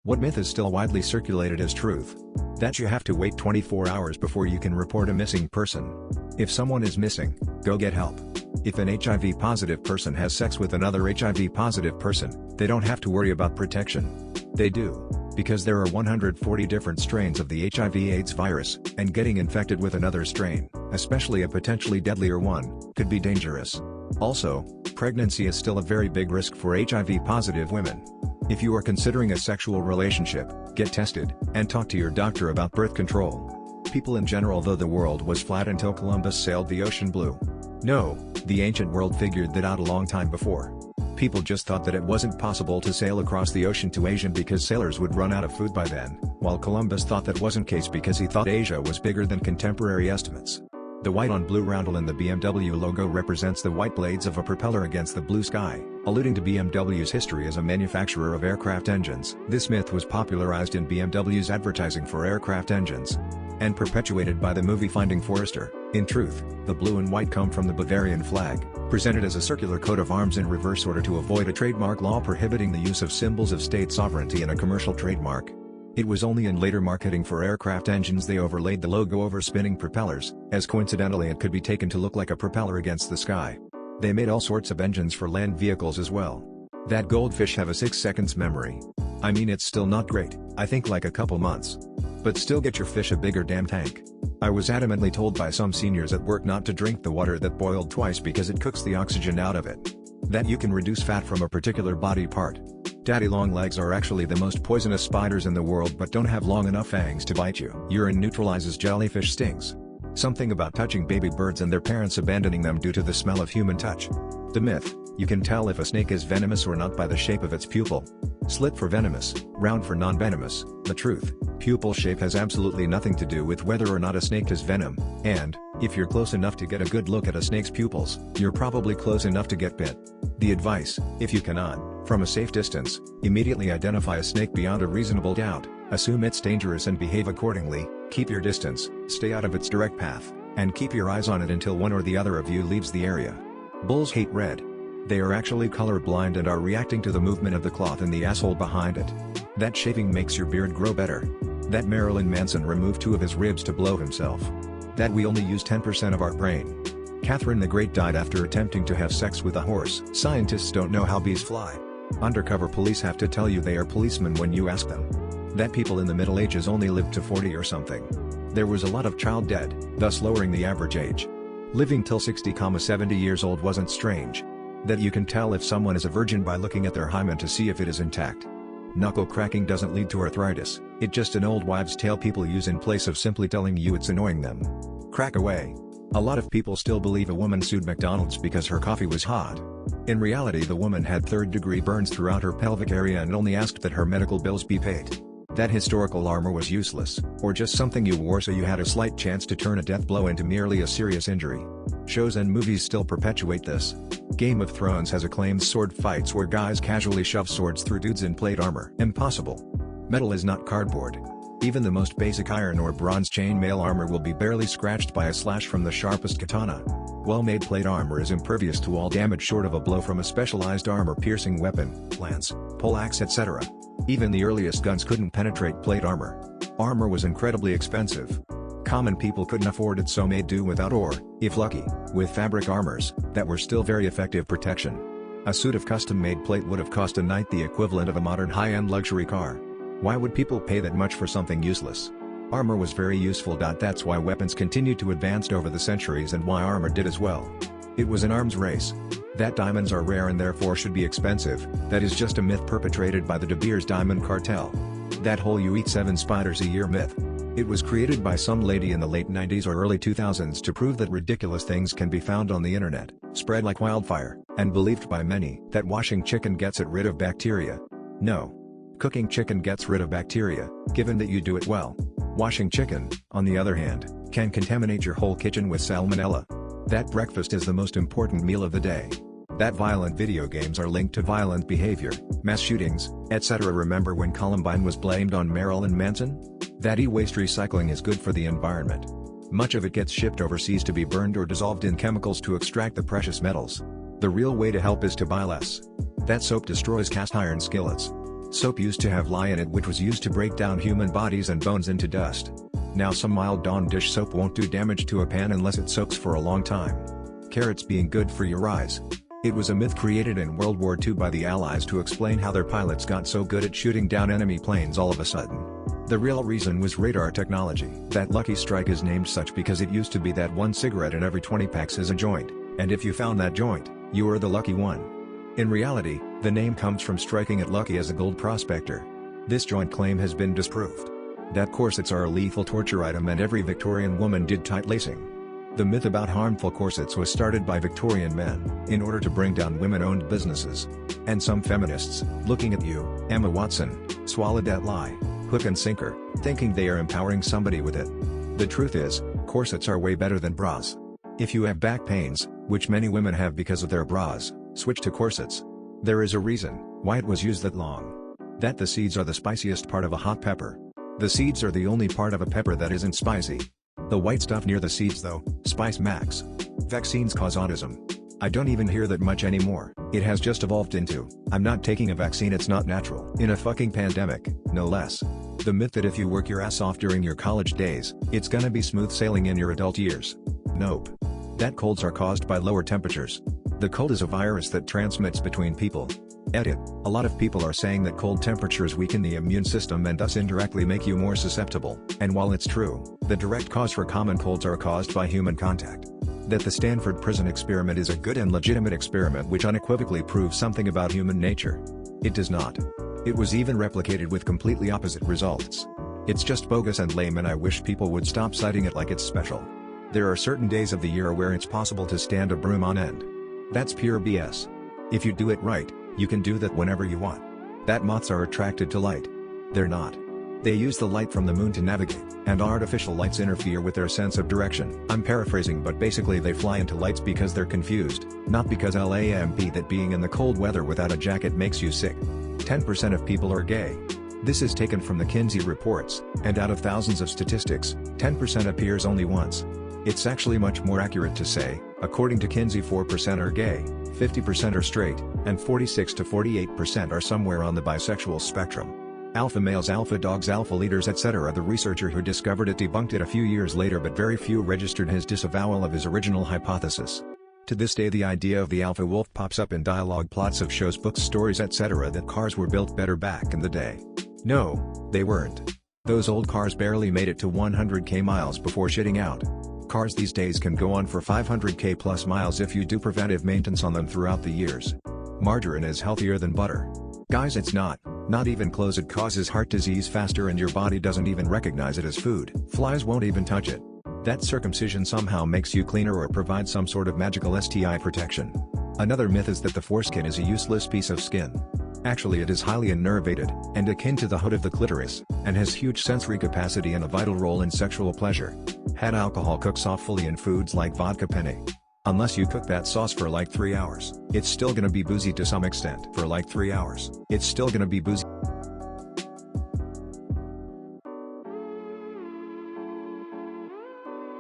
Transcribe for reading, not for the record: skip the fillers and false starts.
What myth is still widely circulated as truth? That you have to wait 24 hours before you can report a missing person. If someone is missing, go get help. If an HIV-positive person has sex with another HIV-positive person, they don't have to worry about protection. They do, because there are 140 different strains of the HIV/AIDS virus, and getting infected with another strain, especially a potentially deadlier one, could be dangerous. Also, pregnancy is still a very big risk for HIV-positive women. If you are considering a sexual relationship, get tested, and talk to your doctor about birth control. People in general thought the world was flat until Columbus sailed the ocean blue. No, the ancient world figured that out a long time before. People just thought that it wasn't possible to sail across the ocean to Asia because sailors would run out of food by then, while Columbus thought that wasn't the case because he thought Asia was bigger than contemporary estimates. The white on blue roundel in the BMW logo represents the white blades of a propeller against the blue sky, alluding to BMW's history as a manufacturer of aircraft engines. This myth was popularized in BMW's advertising for aircraft engines and perpetuated by the movie Finding Forrester. In truth, the blue and white come from the Bavarian flag, presented as a circular coat of arms in reverse order to avoid a trademark law prohibiting the use of symbols of state sovereignty in a commercial trademark. It was only in later marketing for aircraft engines they overlaid the logo over spinning propellers, as coincidentally it could be taken to look like a propeller against the sky. They made all sorts of engines for land vehicles as well. That goldfish have a 6 seconds memory. I mean, it's still not great, I think like a couple months. But still, get your fish a bigger damn tank. I was adamantly told by some seniors at work not to drink the water that boiled twice because it cooks the oxygen out of it. That you can reduce fat from a particular body part. Daddy long legs are actually the most poisonous spiders in the world but don't have long enough fangs to bite you. Urine neutralizes jellyfish stings. Something about touching baby birds and their parents abandoning them due to the smell of human touch. The myth: you can tell if a snake is venomous or not by the shape of its pupil. Slit for venomous, round for non-venomous. The truth: pupil shape has absolutely nothing to do with whether or not a snake has venom, and, if you're close enough to get a good look at a snake's pupils, you're probably close enough to get bit. The advice: if you cannot, from a safe distance, immediately identify a snake beyond a reasonable doubt, assume it's dangerous and behave accordingly, keep your distance, stay out of its direct path, and keep your eyes on it until one or the other of you leaves the area. Bulls hate red. They are actually colorblind and are reacting to the movement of the cloth in the asshole behind it. That shaving makes your beard grow better. That Marilyn Manson removed 2 of his ribs to blow himself. That we only use 10% of our brain. Catherine the Great died after attempting to have sex with a horse. Scientists don't know how bees fly. Undercover police have to tell you they are policemen when you ask them. That people in the Middle Ages only lived to 40 or something. There was a lot of child dead, thus lowering the average age. Living till 60-70 years old wasn't strange. That you can tell if someone is a virgin by looking at their hymen to see if it is intact. Knuckle cracking doesn't lead to arthritis, it's just an old wives' tale people use in place of simply telling you it's annoying them. Crack away. A lot of people still believe a woman sued McDonald's because her coffee was hot. In reality, the woman had third-degree burns throughout her pelvic area and only asked that her medical bills be paid. That historical armor was useless, or just something you wore so you had a slight chance to turn a death blow into merely a serious injury. Shows and movies still perpetuate this. Game of Thrones has acclaimed sword fights where guys casually shove swords through dudes in plate armor. Impossible. Metal is not cardboard. Even the most basic iron or bronze chainmail armor will be barely scratched by a slash from the sharpest katana. Well-made plate armor is impervious to all damage short of a blow from a specialized armor-piercing weapon, lance, poleaxe, etc. Even the earliest guns couldn't penetrate plate armor. Armor was incredibly expensive. Common people couldn't afford it, so made do without or, if lucky, with fabric armors that were still very effective protection. A suit of custom-made plate would have cost a knight the equivalent of a modern high-end luxury car. Why would people pay that much for something useless? Armor was very useful. That's why weapons continued to advance over the centuries and why armor did as well. It was an arms race. That diamonds are rare and therefore should be expensive, that is just a myth perpetrated by the De Beers diamond cartel. That whole "you eat 7 spiders a year" myth. It was created by some lady in the late 90s or early 2000s to prove that ridiculous things can be found on the internet, spread like wildfire, and believed by many that washing chicken gets it rid of bacteria. No. Cooking chicken gets rid of bacteria, given that you do it well. Washing chicken, on the other hand, can contaminate your whole kitchen with salmonella. That breakfast is the most important meal of the day. That violent video games are linked to violent behavior, mass shootings, etc. Remember when Columbine was blamed on Marilyn Manson? That e-waste recycling is good for the environment. Much of it gets shipped overseas to be burned or dissolved in chemicals to extract the precious metals. The real way to help is to buy less. That soap destroys cast iron skillets. Soap used to have lye in it, which was used to break down human bodies and bones into dust. Now some mild Dawn dish soap won't do damage to a pan unless it soaks for a long time. Carrots being good for your eyes. It was a myth created in World War II by the Allies to explain how their pilots got so good at shooting down enemy planes all of a sudden. The real reason was radar technology. That lucky strike is named such because it used to be that one cigarette in every 20 packs is a joint, and if you found that joint, you were the lucky one. In reality, the name comes from striking it lucky as a gold prospector. This joint claim has been disproved. That corsets are a lethal torture item and every Victorian woman did tight lacing. The myth about harmful corsets was started by Victorian men, in order to bring down women-owned businesses. And some feminists, looking at you, Emma Watson, swallowed that lie, hook and sinker, thinking they are empowering somebody with it. The truth is, corsets are way better than bras. If you have back pains, which many women have because of their bras, switch to corsets. There is a reason why it was used that long. That the seeds are the spiciest part of a hot pepper. The seeds are the only part of a pepper that isn't spicy. The white stuff near the seeds though, spice max. Vaccines cause autism. I don't even hear that much anymore. It has just evolved into, I'm not taking a vaccine, it's not natural. In a fucking pandemic, no less. The myth that if you work your ass off during your college days, it's gonna be smooth sailing in your adult years. Nope. That colds are caused by lower temperatures. The cold is a virus that transmits between people. Edit. A lot of people are saying that cold temperatures weaken the immune system and thus indirectly make you more susceptible. And while it's true, the direct cause for common colds are caused by human contact. That the Stanford prison experiment is a good and legitimate experiment which unequivocally proves something about human nature. It does not. It was even replicated with completely opposite results. It's just bogus and lame, and I wish people would stop citing it like it's special. There are certain days of the year where it's possible to stand a broom on end. That's pure BS. If you do it right, you can do that whenever you want. That moths are attracted to light. They're not. They use the light from the moon to navigate, and artificial lights interfere with their sense of direction. I'm paraphrasing, but basically they fly into lights because they're confused, not because LAMP that being in the cold weather without a jacket makes you sick. 10% of people are gay. This is taken from the Kinsey reports, and out of thousands of statistics, 10% appears only once. It's actually much more accurate to say, according to Kinsey, 4% are gay, 50% are straight, and 46 to 48% are somewhere on the bisexual spectrum. Alpha males, alpha dogs, alpha leaders, etc. The researcher who discovered it debunked it a few years later, but very few registered his disavowal of his original hypothesis. To this day the idea of the alpha wolf pops up in dialogue plots of shows, books, stories, etc. that cars were built better back in the day. No, they weren't. Those old cars barely made it to 100k miles before shitting out. Cars these days can go on for 500k plus miles if you do preventive maintenance on them throughout the years. Margarine is healthier than butter. Guys, it's not. Not even close. It causes heart disease faster and your body doesn't even recognize it as food. Flies won't even touch it. That circumcision somehow makes you cleaner or provides some sort of magical STI protection. Another myth is that the foreskin is a useless piece of skin. Actually, it is highly innervated, and akin to the hood of the clitoris, and has huge sensory capacity and a vital role in sexual pleasure. Had alcohol cooks off fully in foods like vodka penne. Unless you cook that sauce for like 3 hours, it's still gonna be boozy to some extent. For like 3 hours, it's still gonna be boozy.